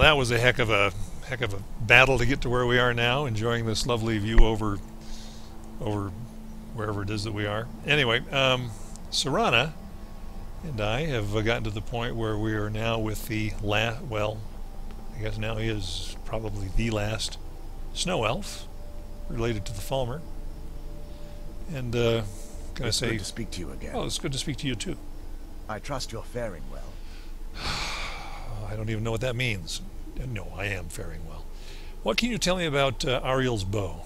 that was a heck of a battle to get to where we are now, enjoying this lovely view over wherever it is that we are. Anyway, Serana and I have gotten to the point where we are now with the last, well, I guess now he is probably the last snow elf related to the Falmer. And can I say, good to speak to you again. Oh, it's good to speak to you too. I trust you're faring well. I don't even know what that means. No, I am faring well. What can you tell me about Ariel's bow?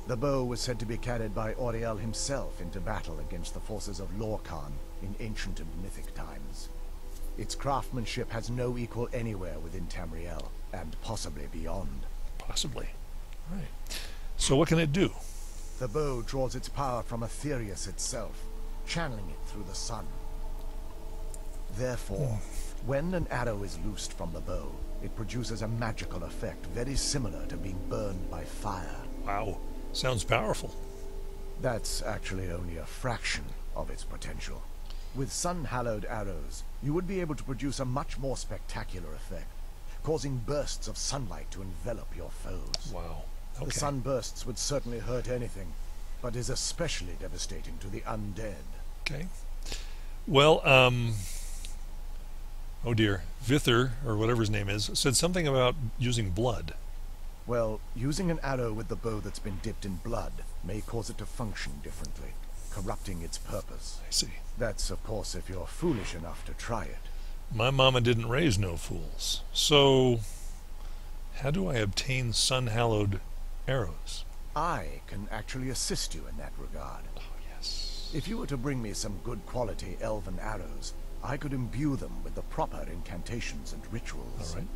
The bow was said to be carried by Auriel himself into battle against the forces of Lorcan in ancient and mythic times. Its craftsmanship has no equal anywhere within Tamriel, and possibly beyond. Possibly. Right. So what can it do? The bow draws its power from Aetherius itself, channeling it through the sun. Therefore, when an arrow is loosed from the bow, it produces a magical effect very similar to being burned by fire. Wow. Sounds powerful. That's actually only a fraction of its potential. With sun-hallowed arrows, you would be able to produce a much more spectacular effect, causing bursts of sunlight to envelop your foes. Wow. Okay. The sunbursts would certainly hurt anything, but is especially devastating to the undead. Okay. Well, oh dear, Vither, or whatever his name is, said something about using blood. Well, using an arrow with the bow that's been dipped in blood may cause it to function differently, corrupting its purpose. I see. That's, of course, if you're foolish enough to try it. My mama didn't raise no fools. So, how do I obtain sun-hallowed arrows? I can actually assist you in that regard. Oh, yes. If you were to bring me some good quality elven arrows, I could imbue them with the proper incantations and rituals. All right.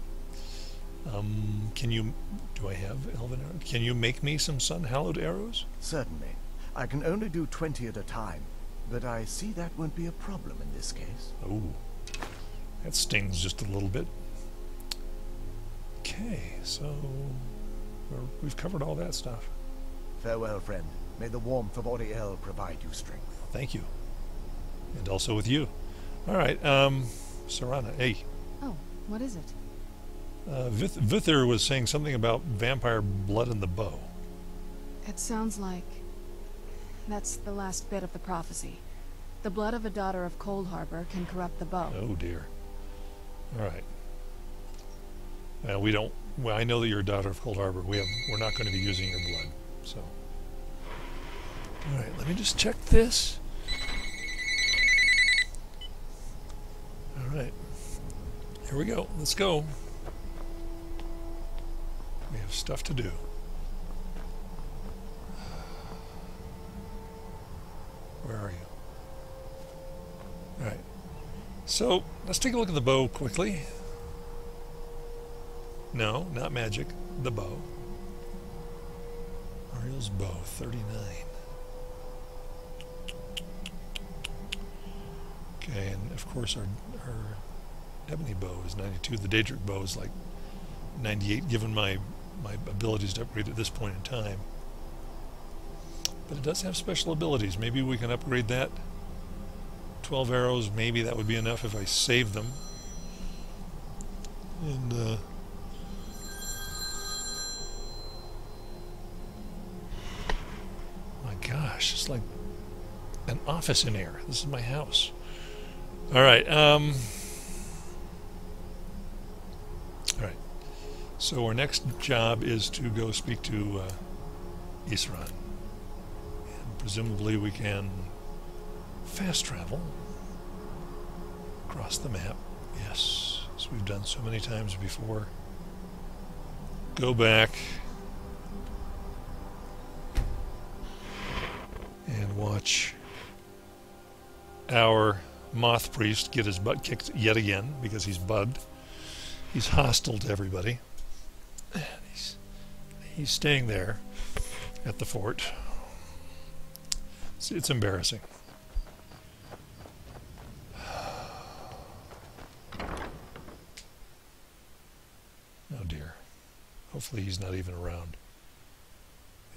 Do I have elven arrows? Can you make me some sun-hallowed arrows? Certainly. I can only do 20 at a time, but I see that won't be a problem in this case. Oh, that stings just a little bit. Okay, so we've covered all that stuff. Farewell, friend. May the warmth of Auriel provide you strength. Thank you. And also with you. All right, Serana, hey. Oh, what is it? Vither was saying something about vampire blood in the bow. It sounds like that's the last bit of the prophecy. The blood of a daughter of Cold Harbor can corrupt the bow. Oh dear. All right. Well, we don't. Well, I know that you're a daughter of Cold Harbor. We're not going to be using your blood. So. All right. Let me just check this. All right. Here we go. Let's go. We have stuff to do. Where are you? All right. So, let's take a look at the bow quickly. No, not magic. The bow. Ariel's bow, 39. Okay, and of course our ebony bow is 92. The Daedric bow is like 98, given my abilities to upgrade at this point in time. But it does have special abilities. Maybe we can upgrade that. 12 arrows, maybe that would be enough if I save them. And, my gosh, it's like an office in air. This is my house. Alright, alright. So our next job is to go speak to Isran. And presumably we can fast travel across the map. Yes, as we've done so many times before. Go back and watch our moth priest get his butt kicked yet again because he's bugged. He's hostile to everybody. He's staying there at the fort. It's embarrassing. Oh dear. Hopefully he's not even around.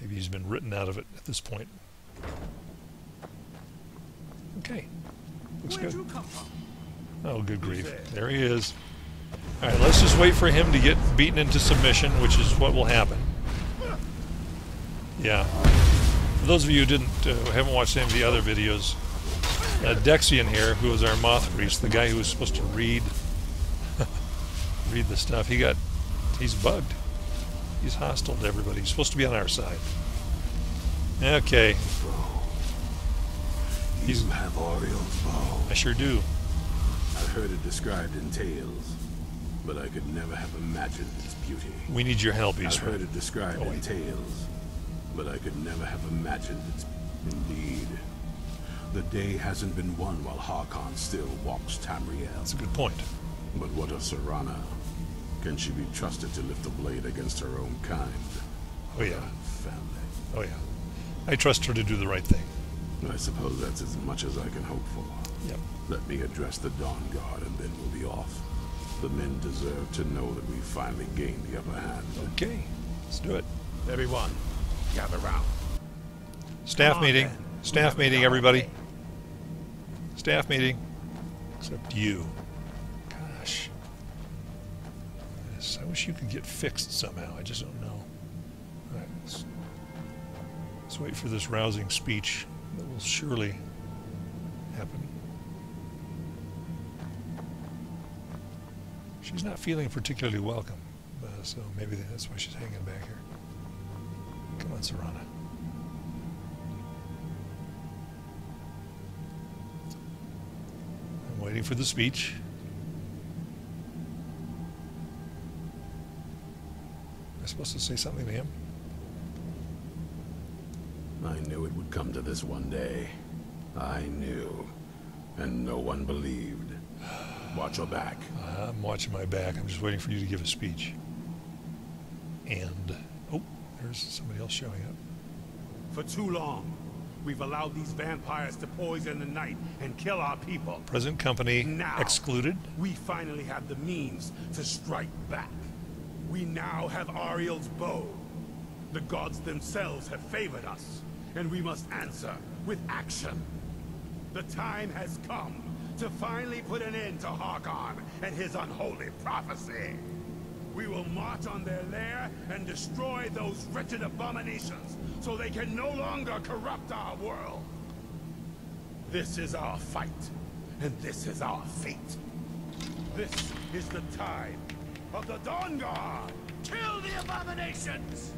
Maybe he's been written out of it at this point. Okay. Looks good. Where'd you come from? Oh, good grief. There he is. Alright, let's just wait for him to get beaten into submission, which is what will happen. Yeah. For those of you who haven't watched any of the other videos, Dexian here, who was our moth priest, the guy who was supposed to read the stuff, he's bugged. He's hostile to everybody. He's supposed to be on our side. Okay. You have Ariel's bow. I sure do. I've heard it described in tales, but I could never have imagined its beauty. We need your help, I've Israel. heard it described in tales, but I could never have imagined its... Indeed. The day hasn't been won while Harkon still walks Tamriel. That's a good point. But what of Serana? Can she be trusted to lift a blade against her own kind? Oh yeah. Family. Oh yeah. I trust her to do the right thing. I suppose that's as much as I can hope for. Yep. Let me address the Dawnguard and then we'll be off. The men deserve to know that we finally gained the upper hand. Okay. Let's do it. Everyone, gather round. Staff meeting. Staff meeting, everybody. Staff meeting. Except you. Gosh. Yes, I wish you could get fixed somehow. I just don't know. Alright, let's wait for this rousing speech that will surely happen. She's not feeling particularly welcome, so maybe that's why she's hanging back here. Come on, Serana. I'm waiting for the speech. Am I supposed to say something to him? I knew it would come to this one day. I knew. And no one believed. Watch your back. I'm watching my back. I'm just waiting for you to give a speech. And... oh, there's somebody else showing up. For too long, we've allowed these vampires to poison the night and kill our people. Present company Now, excluded. we finally have the means to strike back. We now have Ariel's bow. The gods themselves have favored us, and we must answer with action. The time has come to finally put an end to Harkon and his unholy prophecy. We will march on their lair and destroy those wretched abominations so they can no longer corrupt our world. This is our fight, and this is our fate. This is the time of the Dawnguard. Kill the abominations!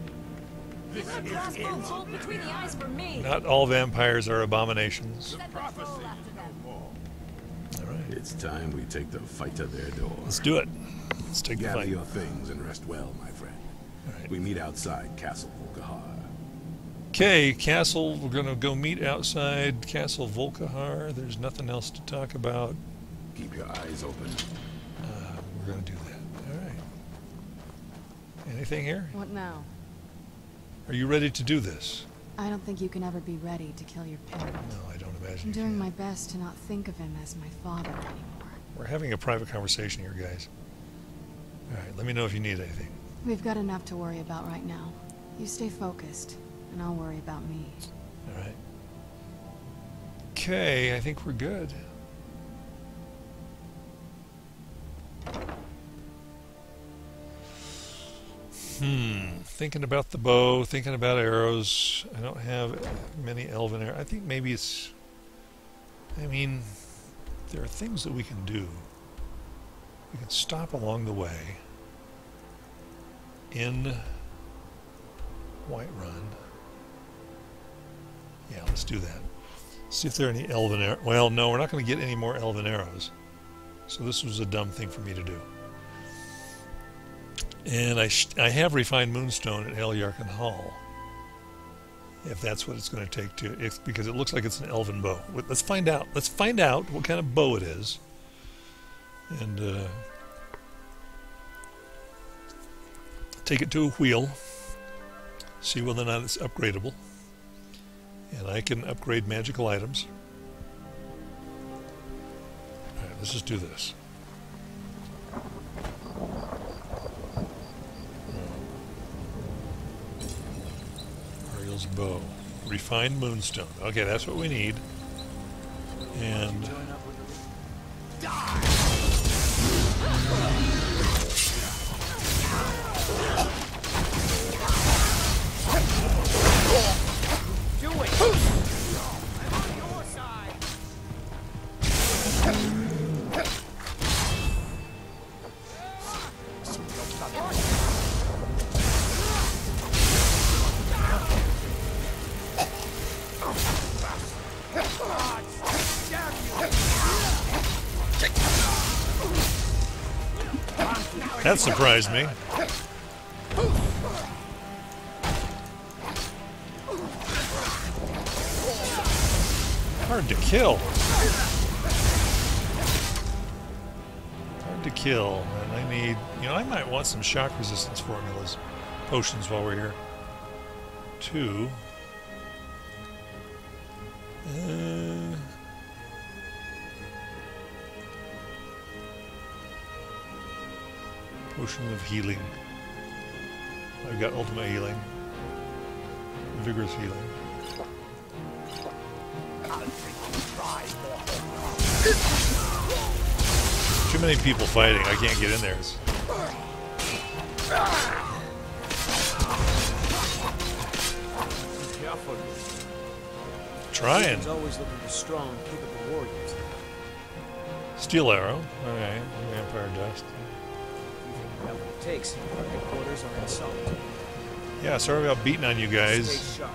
This That is crossbow it. hole between the eyes for me. Not all vampires are abominations. Send the Prophecy. troll after them. All right. It's time we take the fight to their door. Let's do it. Let's take the Gather fight. your things and rest well, my friend. All right. We meet outside Castle Volkahar. Okay, Castle. We're going to go meet outside Castle Volkahar. There's nothing else to talk about. Keep your eyes open. We're going to do that. All right. Anything here? What now? Are you ready to do this? I don't think you can ever be ready to kill your parent. No, I don't imagine I'm you doing can. my best to not think of him as my father anymore. We're having a private conversation here, guys. All right, let me know if you need anything. We've got enough to worry about right now. You stay focused, and I'll worry about me. All right. Okay, I think we're good. Thinking about the bow, thinking about arrows. I don't have many elven arrows. I think maybe it's... I mean, there are things that we can do. We can stop along the way in Whiterun. Yeah, let's do that. See if there are any elven arrows. Well, no, we're not going to get any more elven arrows. So this was a dumb thing for me to do. And I have refined moonstone at Alyarkin Hall. If that's what it's going to take to... because it looks like it's an elven bow. Let's find out. Let's find out what kind of bow it is. And take it to a wheel. See whether or not it's upgradable. And I can upgrade magical items. Alright, let's just do this. Ariel's bow. Refined moonstone. Okay, that's what we need. And... That surprised me. Hard to kill. Hard to kill. And I need, you know, I might want some shock resistance formulas, potions while we're here. 2. Potion of healing. I've got ultimate healing. Vigorous healing. Too many people fighting. I can't get in there. Trying. Always looking for strong, capable warriors. Steel arrow. Alright. Vampire dust. Whatever it takes. Our headquarters are in salt. Yeah, sorry about beating on you guys. Stay sharp.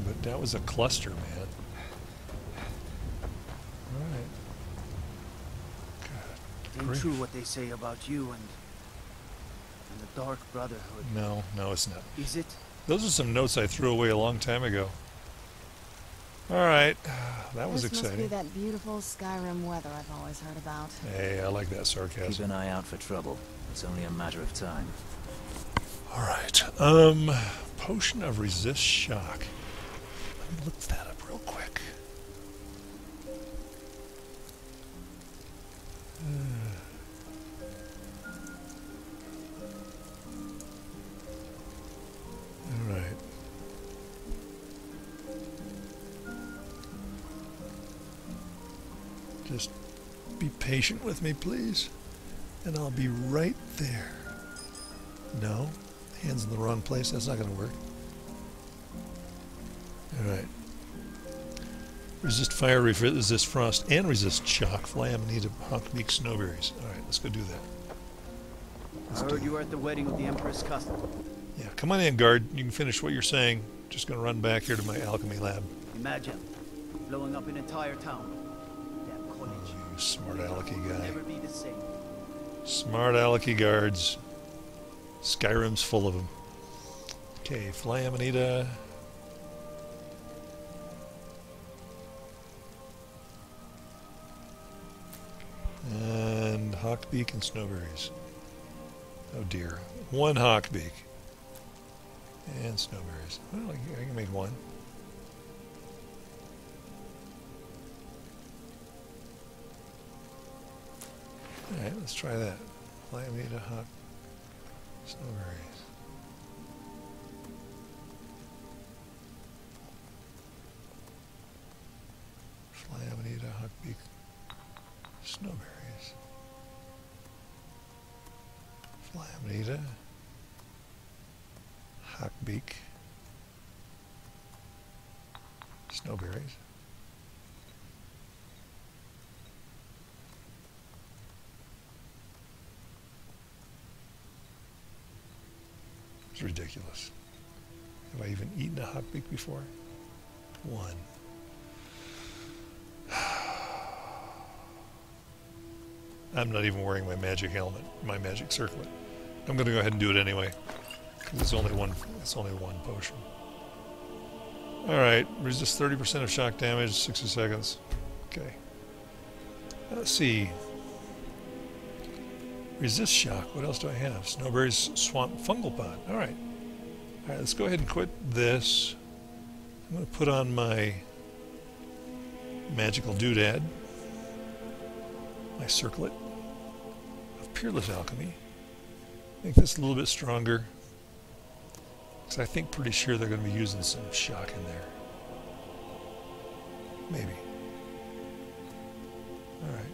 But that was a cluster, man. Alright. God. Ain't true what they say about you and the Dark Brotherhood. No, it's not. Is it? Those are some notes I threw away a long time ago. Alright. That was This exciting. must be that beautiful Skyrim weather I've always heard about. Hey, I like that sarcasm. Keep an eye out for trouble. It's only a matter of time. Alright. Potion of resist shock. Let me look that up real quick. Alright. Just be patient with me, please. And I'll be right there. No? Hands in the wrong place? That's not going to work. Alright. Resist fire, resist frost, and resist shock. Flam and eat hawkbeak snowberries. Alright, let's go do that. I heard you were at the wedding with the Empress cousin. Yeah, come on in, guard. You can finish what you're saying. Just going to run back here to my alchemy lab. Imagine blowing up an entire town. Damn college. You smart alecky guy. Never be the same. Smart alecky guards. Skyrim's full of them. Okay, Flamanita. And hawkbeak and snowberries. Oh dear. 1 hawkbeak. And snowberries. Well, I can make 1. Alright, let's try that. Flamanita, hawk, snowberries. Flamanita, hawkbeak, snowberries. Flamanita, hawkbeak, snowberries. It's ridiculous. Have I even eaten a hawkbeak before? 1. I'm not even wearing my magic helmet, my magic circlet. I'm going to go ahead and do it anyway, because it's only one. It's only 1 potion. All right, resist 30% of shock damage, 60 seconds. Okay. Let's see. Resist shock. What else do I have? Snowberries, swamp, fungal pot. All right. All right. Let's go ahead and quit this. I'm going to put on my magical doodad, my circlet of peerless alchemy. Make this a little bit stronger, because I think pretty sure they're going to be using some shock in there. Maybe. All right.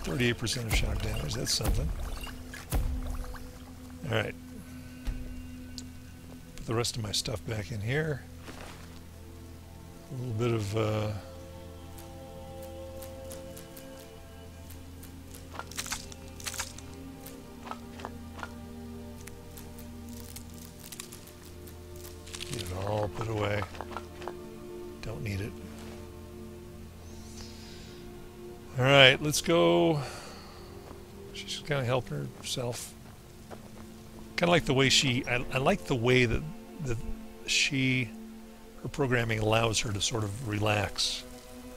38% of shock damage, that's something. Alright. Put the rest of my stuff back in here. A little bit of Alright, let's go. She's kind of helping herself. Kind of like the way I like the way that her programming allows her to sort of relax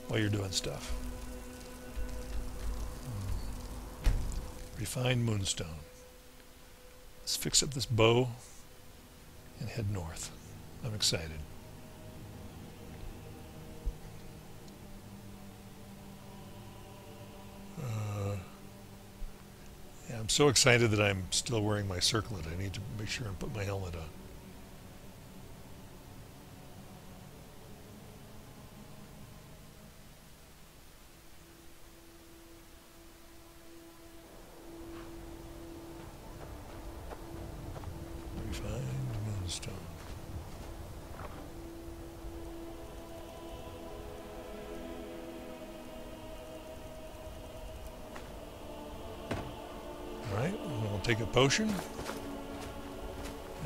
while you're doing stuff. Refined moonstone. Let's fix up this bow and head north. I'm excited. Yeah, I'm so excited that I'm still wearing my circlet. I need to make sure and put my helmet on. Refined moonstone. Alright, we'll take a potion.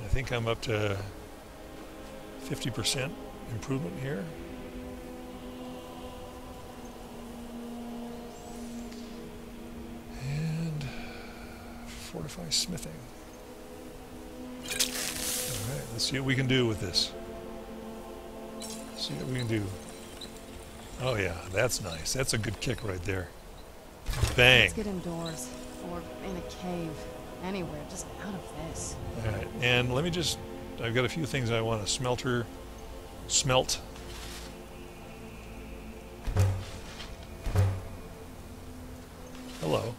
I think I'm up to 50% improvement here. And fortify smithing. Alright, let's see what we can do with this. See what we can do. Oh yeah, that's nice. That's a good kick right there. Bang. Let's get indoors. Or in a cave. Anywhere, just out of this. Alright, and let me just... I've got a few things I want to smelt. Hello.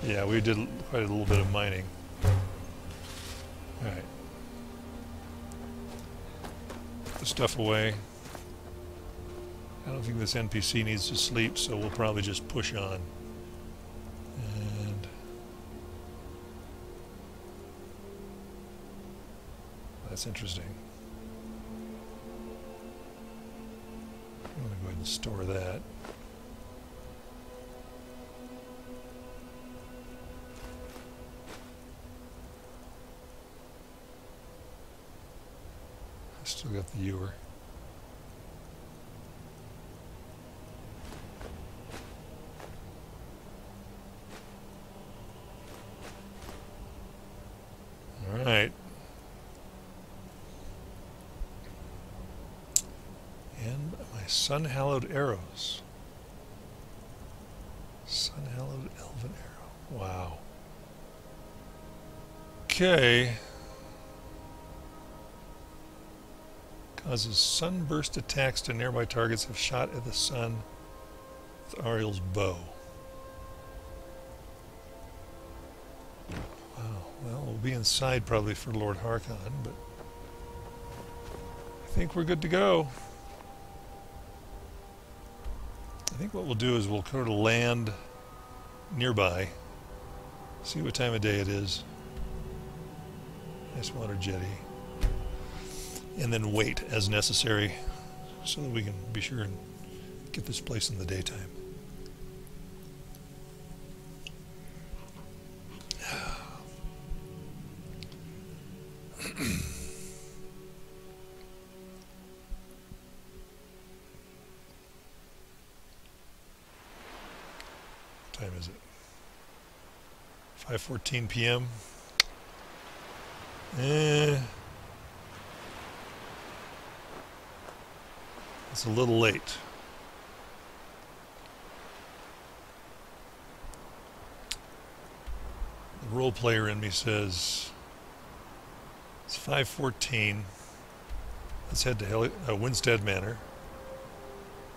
Yeah, we did quite a little bit of mining. Alright. Put the stuff away. I don't think this NPC needs to sleep, so we'll probably just push on. And that's interesting. I'm going to go ahead and store that. Still got the ewer. All right. And my sun-hallowed arrows. Sun-hallowed elven arrow. Wow. Okay. Causes sunburst attacks to nearby targets if shot at the sun with Ariel's bow. Wow. Well, we'll be inside probably for Lord Harkon, but I think we're good to go. I think what we'll do is we'll sort of land nearby, see what time of day it is. Nice water jetty. And then wait as necessary so that we can be sure and get this place in the daytime. What time is it? 5:14 p.m. It's a little late. The role player in me says it's 5:14. Let's head to Winstead Manor.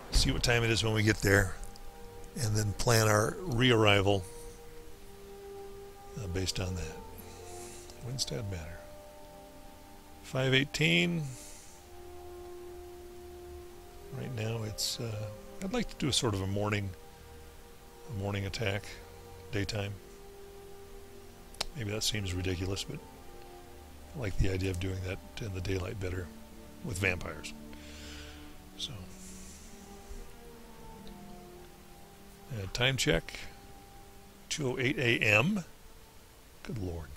See what time it is when we get there, and then plan our re-arrival based on that. Winstead Manor. 5:18. Right now it's, I'd like to do a sort of a morning attack, daytime. Maybe that seems ridiculous, but I like the idea of doing that in the daylight better with vampires. So, time check, 2:08 a.m. Good Lord.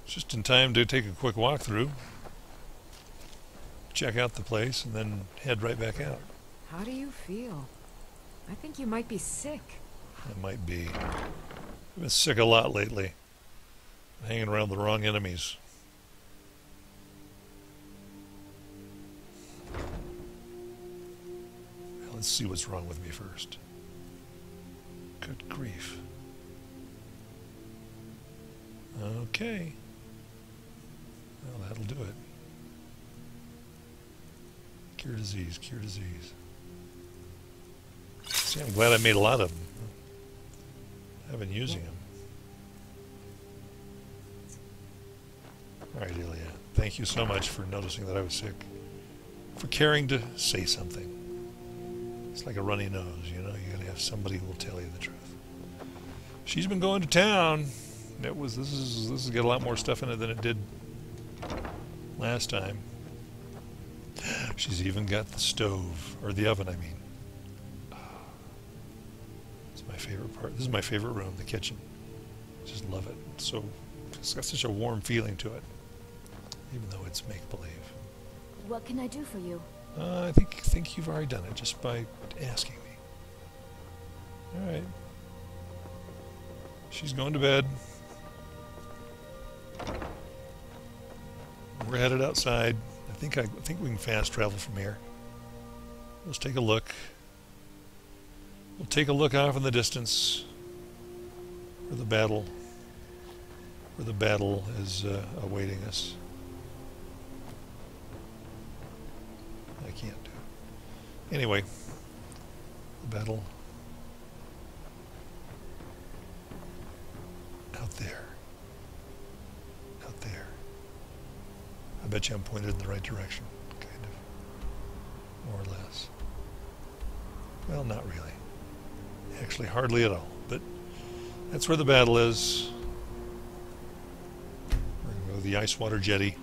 Just in time to take a quick walkthrough, check out the place, and then head right back out. How do you feel? I think you might be sick. I might be. I've been sick a lot lately. Hanging around the wrong enemies. Well, let's see what's wrong with me first. Good grief. Okay. Well, that'll do it. Cure disease, cure disease. See, I'm glad I made a lot of them. I've been using them. Alright, Ilya. Thank you so much for noticing that I was sick. For caring to say something. It's like a runny nose, you know? You gotta have somebody who will tell you the truth. She's been going to town. This has got a lot more stuff in it than it did last time. She's even got the stove, or the oven, I mean. It's my favorite part. This is my favorite room, the kitchen. Just love it. It's got such a warm feeling to it, even though it's make-believe. What can I do for you? I think you've already done it just by asking me. All right. She's going to bed. We're headed outside. I think we can fast travel from here. Let's take a look. We'll take a look off in the distance where the battle is awaiting us. I can't do it. Anyway, the battle out there. Out there. I bet you I'm pointed in the right direction, kind of. More or less. Well, not really. Actually, hardly at all. But that's where the battle is. We're going to go to the ice water jetty.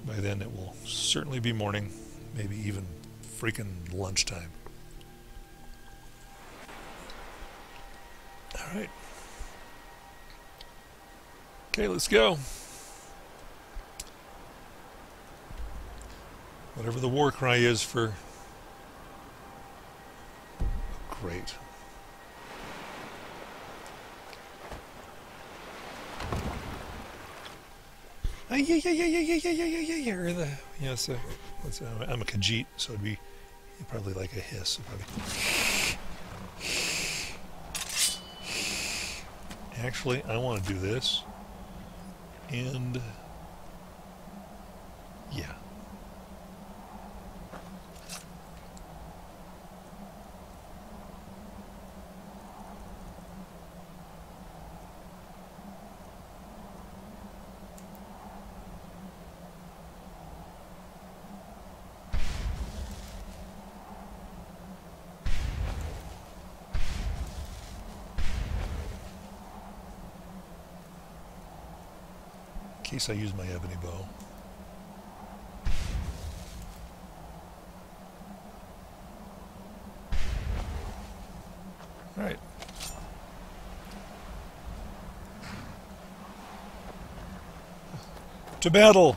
By then it will certainly be morning. Maybe even freaking lunchtime. Alright. Okay, let's go. Whatever the war cry is for... Oh, great. Yes, I'm a Khajiit, so it'd be probably like a hiss. Actually, I want to do this, and yeah. In case I use my ebony bow. All right. To battle!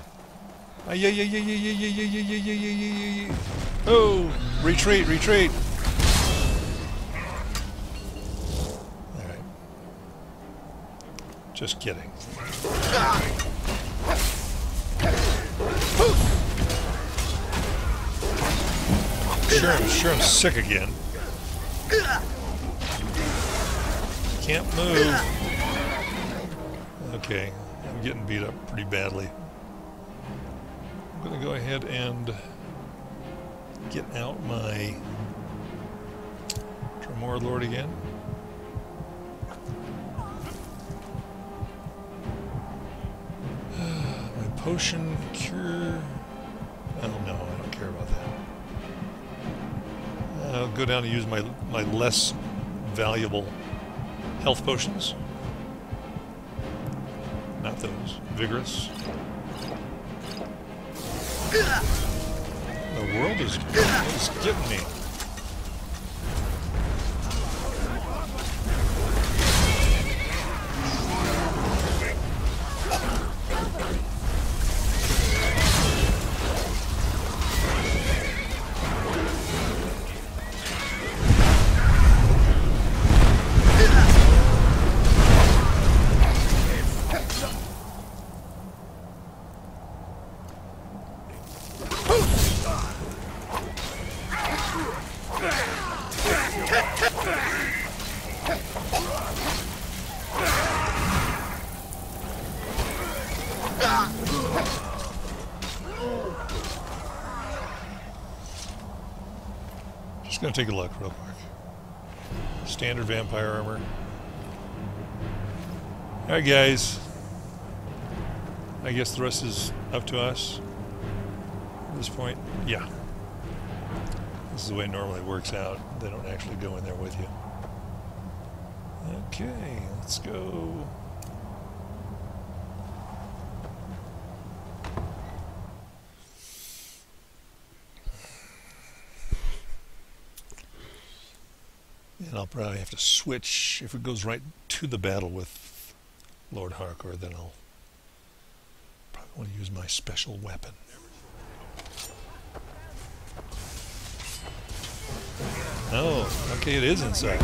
Oh! Retreat, retreat! All right. Just kidding. Sure I'm sick again. Can't move. Okay, I'm getting beat up pretty badly. I'm gonna go ahead and get out my Tremor Lord again. My potion cure. Oh no, I don't care about that. I'll go down and use my less valuable health potions. Not those. Vigorous. The world is getting me. Just gonna take a look real quick. Standard vampire armor. Alright guys. I guess the rest is up to us at this point. Yeah. This is the way it normally works out. They don't actually go in there with you. Okay, let's go. And I'll probably have to switch. If it goes right to the battle with Lord Harcourt, then I'll probably want to use my special weapon. Oh, okay, it is inside.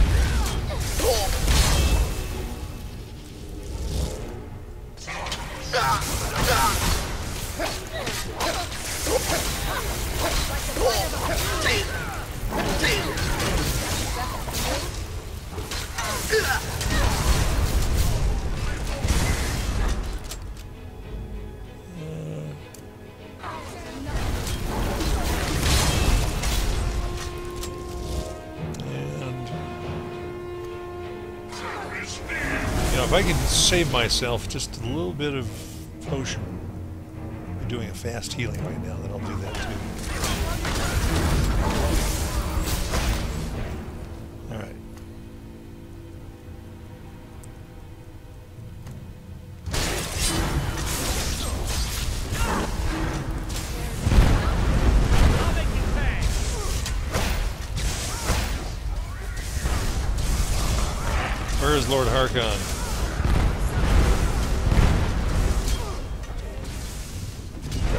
If I can save myself just a little bit of potion, I'm doing a fast healing right now, then I'll do that too. Alright. Where is Lord Harkon?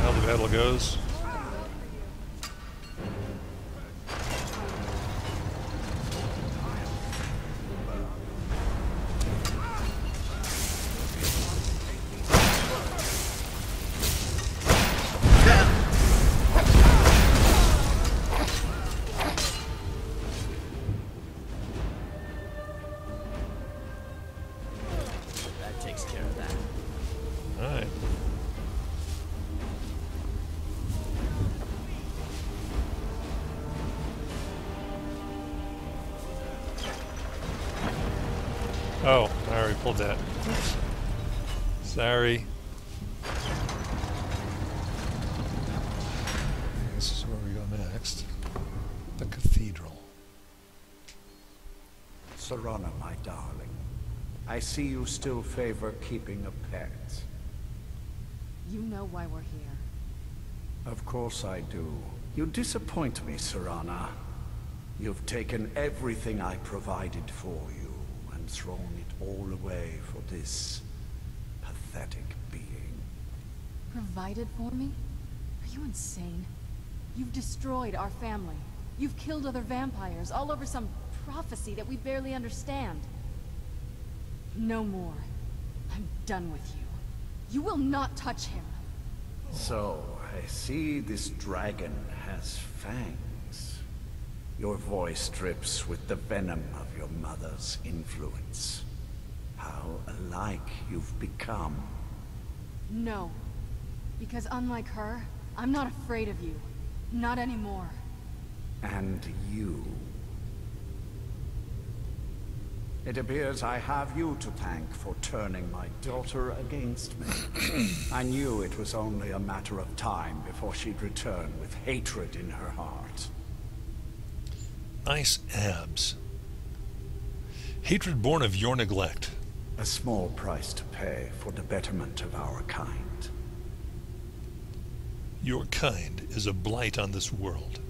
How the battle goes. That takes care of that. All right. Oh, I already pulled that. Oops. Sorry. This is where we go next. The cathedral. Serana, my darling. I see you still favor keeping a pet. You know why we're here. Of course I do. You disappoint me, Serana. You've taken everything I provided for you and thrown it all away for this pathetic being. Provided for me? Are you insane? You've destroyed our family. You've killed other vampires, all over some prophecy that we barely understand. No more. I'm done with you. You will not touch him. So, I see this dragon has fangs. Your voice drips with the venom of your mother's influence. How alike you've become. No. Because unlike her, I'm not afraid of you. Not anymore. And you. It appears I have you to thank for turning my daughter against me. I knew it was only a matter of time before she'd return with hatred in her heart. Nice abs. Hatred born of your neglect. A small price to pay for the betterment of our kind. Your kind is a blight on this world.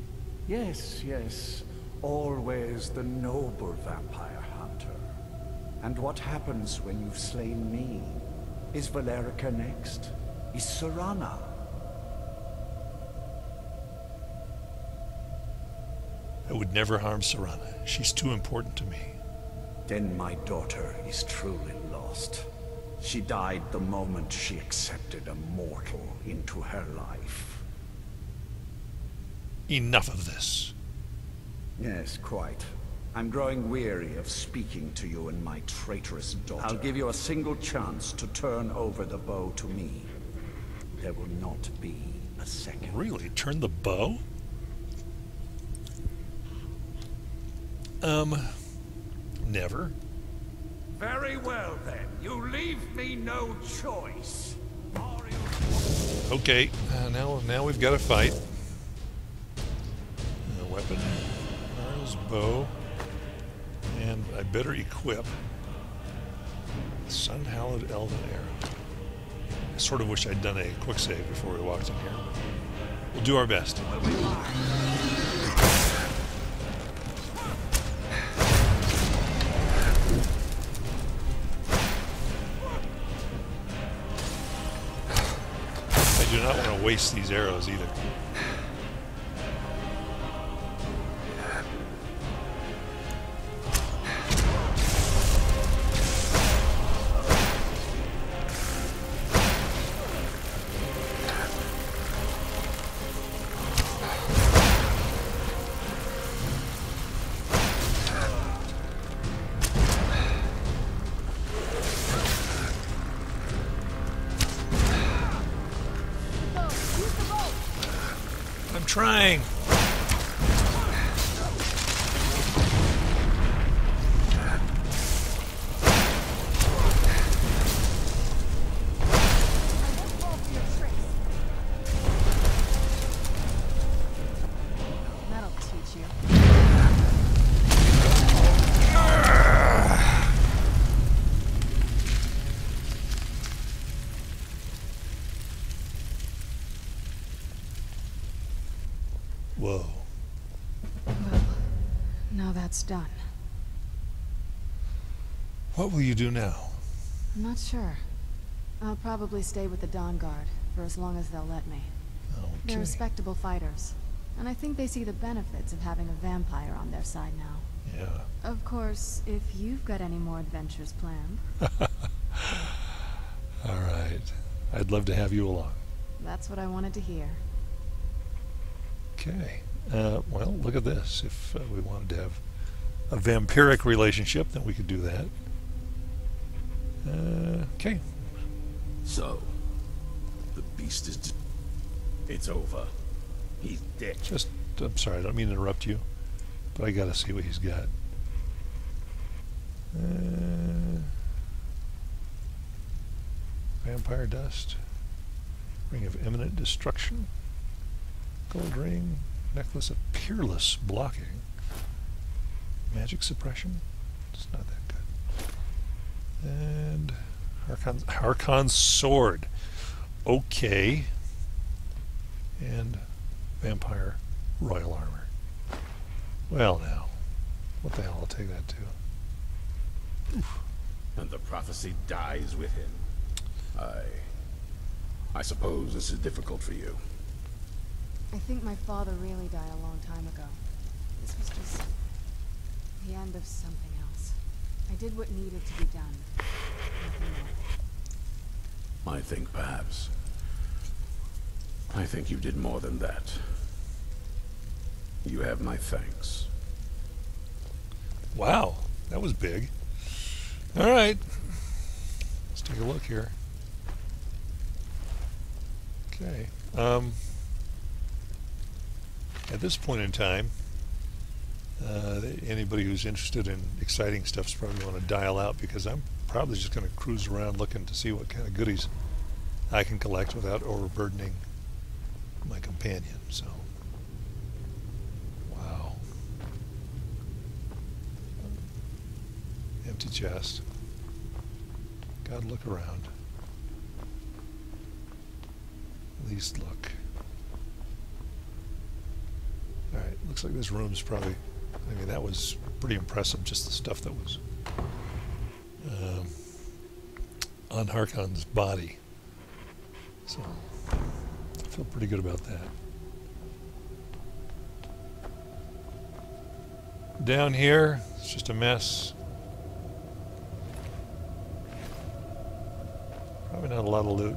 Yes, yes. Always the noble vampire hunter. And what happens when you've slain me? Is Valerica next? Is Serana? I would never harm Serana. She's too important to me. Then my daughter is truly lost. She died the moment she accepted a mortal into her life. Enough of this. Yes, quite. I'm growing weary of speaking to you and my traitorous daughter. I'll give you a single chance to turn over the bow to me. There will not be a second. Really? Turn the bow? Never. Very well then. You leave me no choice. Okay, now we've got to fight. Weapon, Ariel's bow, and I better equip Sun-Hallowed Elven Arrow. I sort of wish I'd done a quick save before we walked in here. We'll do our best. I do not want to waste these arrows either. Trying. That'll teach you. Whoa. Well, now that's done. What will you do now? I'm not sure. I'll probably stay with the Dawnguard for as long as they'll let me. Okay. They're respectable fighters, and I think they see the benefits of having a vampire on their side now. Yeah. Of course, if you've got any more adventures planned. All right. I'd love to have you along. That's what I wanted to hear. Okay. Well, look at this. If we wanted to have a vampiric relationship, then we could do that. Okay. So, the beast is... It's over. He's dead. I'm sorry, I don't mean to interrupt you, but I gotta see what he's got. Vampire dust. Ring of imminent destruction. Gold ring. Necklace of peerless blocking. Magic suppression. It's not that good. And Harkon's sword. Okay. And vampire royal armor. Well now. What the hell, I'll take that too. Oof. And the prophecy dies with him. I suppose this is difficult for you. I think my father really died a long time ago. This was just the end of something else. I did what needed to be done. Nothing more. I think perhaps. I think you did more than that. You have my thanks. Wow, that was big. All right, let's take a look here. Okay. At this point in time, anybody who's interested in exciting stuff is probably want to dial out, because I'm probably just going to cruise around looking to see what kind of goodies I can collect without overburdening my companion. So, wow. Empty chest. Gotta look around. At least look. Alright, looks like this room's probably, I mean, that was pretty impressive, just the stuff that was on Harkon's body. So, I feel pretty good about that. Down here, it's just a mess. Probably not a lot of loot.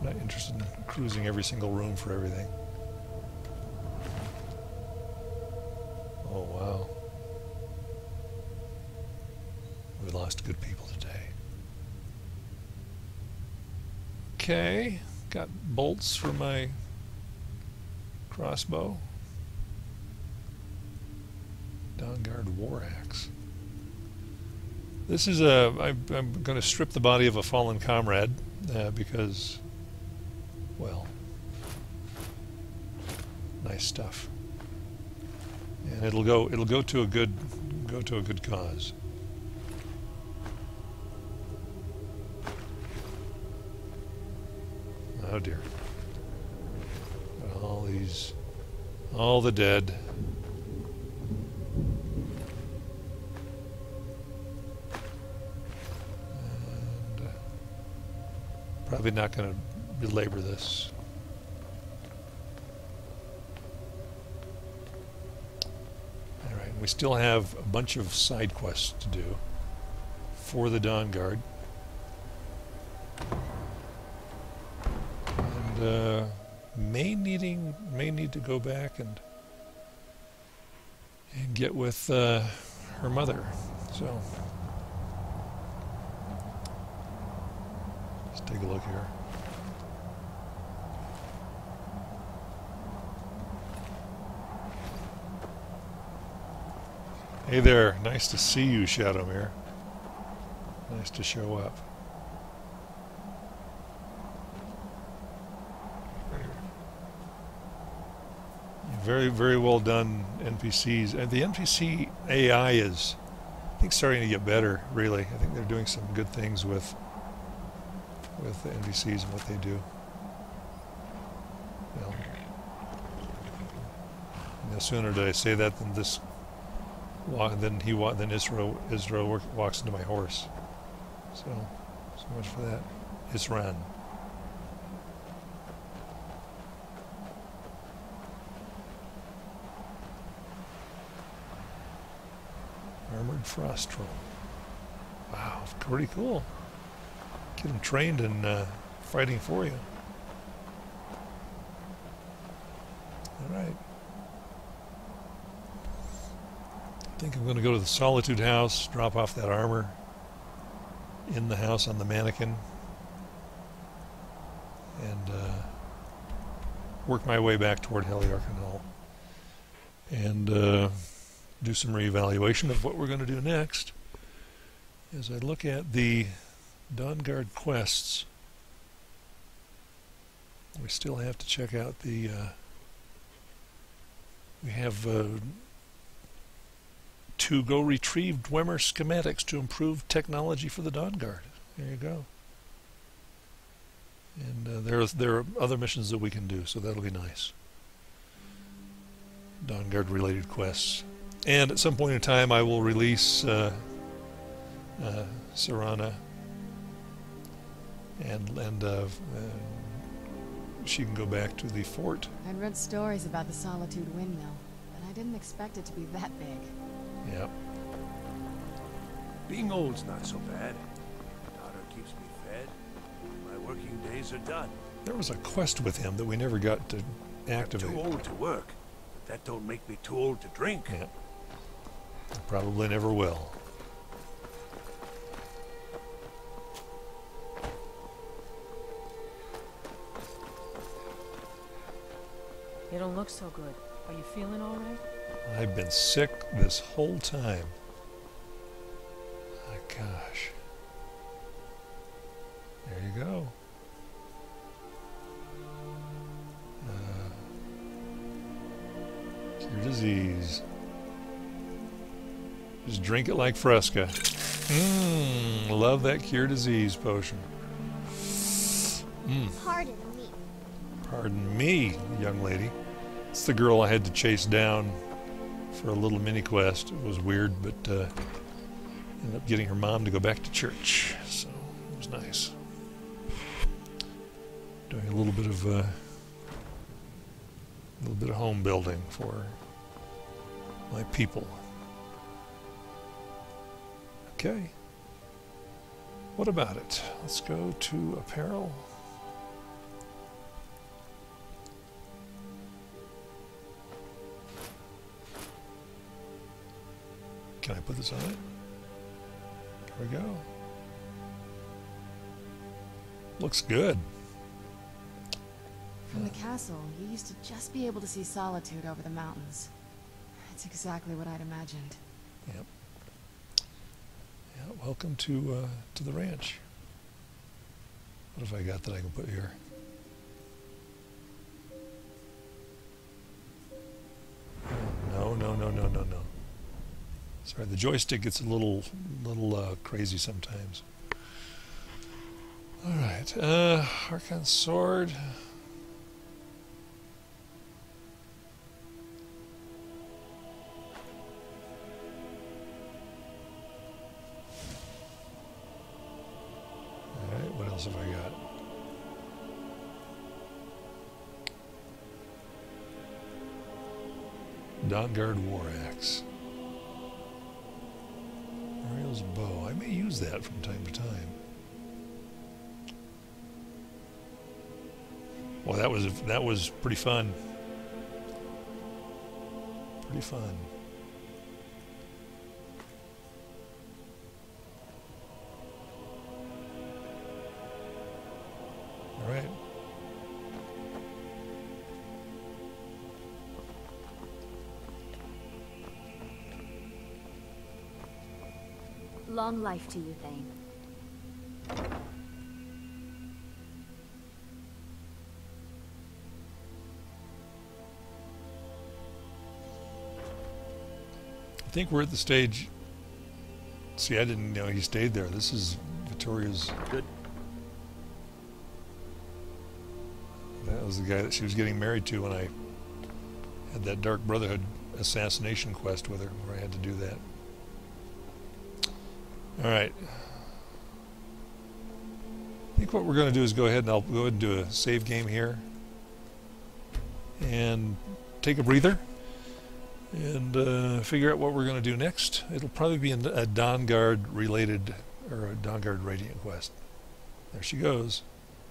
Not interested in cruising every single room for everything. Oh, wow. We lost good people today. Okay, got bolts for my crossbow. Dawnguard war axe. This is I'm going to strip the body of a fallen comrade because, well, nice stuff, and it'll go to a good cause. Oh dear. All the dead. And probably not going to belabor this. Alright, we still have a bunch of side quests to do for the Dawnguard. May need to go back and get with her mother. So let's take a look here. Hey there, nice to see you, Shadowmere. Nice to show up. Very, very well done NPCs. And the NPC AI is, I think, starting to get better, really. I think they're doing some good things with the NPCs and what they do. Well, no sooner did I say that than Israel walks into my horse. So much for that. Isran. Armored frost troll. Wow, pretty cool. Get them trained in fighting for you. All right. I think I'm going to go to the Solitude house, drop off that armor in the house on the mannequin, and work my way back toward Heliarchanal. And do some reevaluation of what we're going to do next. As I look at the Dawnguard quests, we still have to check out the we have to go retrieve Dwemer schematics to improve technology for the Dawnguard. There you go. And there are other missions that we can do, so that'll be nice. Dawnguard related quests. And at some point in time, I will release Serana, and she can go back to the fort. I'd read stories about the Solitude windmill, but I didn't expect it to be that big. Yep. Being old's not so bad. My daughter keeps me fed. My working days are done. There was a quest with him that we never got to activate. I'm too old to work, but that don't make me too old to drink. Yeah. Probably never will. You don't look so good. Are you feeling all right? I've been sick this whole time. My gosh. There you go. Cure disease. Just drink it like Fresca. Love that cure disease potion. Pardon me. Pardon me, young lady. It's the girl I had to chase down for a little mini quest. It was weird, but ended up getting her mom to go back to church, so it was nice. Doing a little bit of home building for my people. Okay. What about it? Let's go to apparel. Can I put this on it? There we go. Looks good. From the castle, you used to just be able to see Solitude over the mountains. It's exactly what I'd imagined. Yep. Yeah, welcome to the ranch. What have I got that I can put here? No, no, no, no, no, no. Sorry, the joystick gets a little crazy sometimes. All right, Archon sword. All right, what else have I got? Dawnguard war axe. Ariel's bow. I may use that from time to time. Well, that was pretty fun. Pretty fun. All right. Long life to you, Thane. I think we're at the stage. See, I didn't know he stayed there. This is Victoria's. Good. That was the guy that she was getting married to when I had that Dark Brotherhood assassination quest with her, where I had to do that. All right. I think what we're going to do is go ahead and I'll go ahead and do a save game here and take a breather and figure out what we're going to do next. It'll probably be a Dawnguard related or a Dawnguard Radiant quest. There she goes.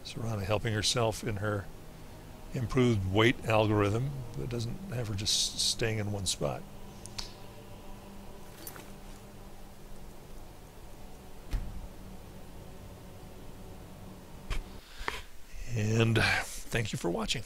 Serana helping herself in her improved weight algorithm that doesn't have her just staying in one spot. And thank you for watching.